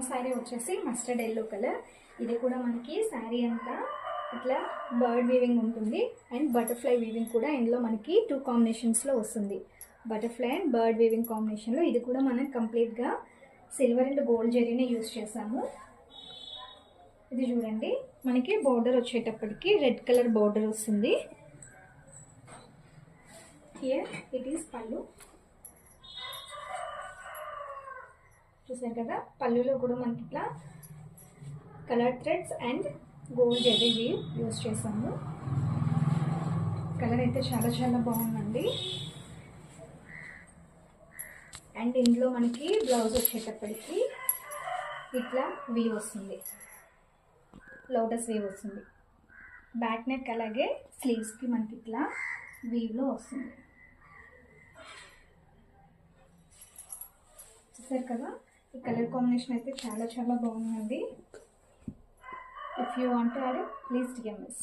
Second sari వచ్చేసి mustard yellow colour. ఇది కూడా మనకి శారీ అంతా ఇట్లా బర్డ్ వీవింగ్ ఉంటుంది అండ్ బటర్ఫ్లై వీవింగ్ కూడా ఇందులో మనకి 2 కాంబినేషన్స్లో వస్తుంది. బటర్ఫ్లై అండ్ బర్డ్ వీవింగ్ కాంబినేషన్లో. ఇది కూడా మనం కంప్లీట్గా సిల్వర్ అండ్ గోల్డ్ జరీనే యూస్ చేసాము. ఇది చూడండి, మనకి బోర్డర్ వచ్చేటప్పటికి రెడ్ కలర్ బోర్డర్ వస్తుంది. హియర్ ఇట్ ఈస్ పళ్ళు. చూసారు కదా, పళ్ళులో కూడా మనకి ఇట్లా colour threads and gold zari use చేసాము. కలర్ అయితే చాలా చాలా బాగుందండి. అండ్ ఇందులో మనకి బ్లౌజ్ వచ్చేటప్పటికి ఇట్లా వీవ్ వస్తుంది, లోటస్ వీవ్ వస్తుంది. బ్యాక్ నెక్ అలాగే స్లీవ్స్కి మనకి ఇట్లా వీవ్లో వస్తుంది. చూసారు కదా, ఈ కలర్ కాంబినేషన్ అయితే చాలా చాలా బాగుందండి. If you want to add it, please DM us.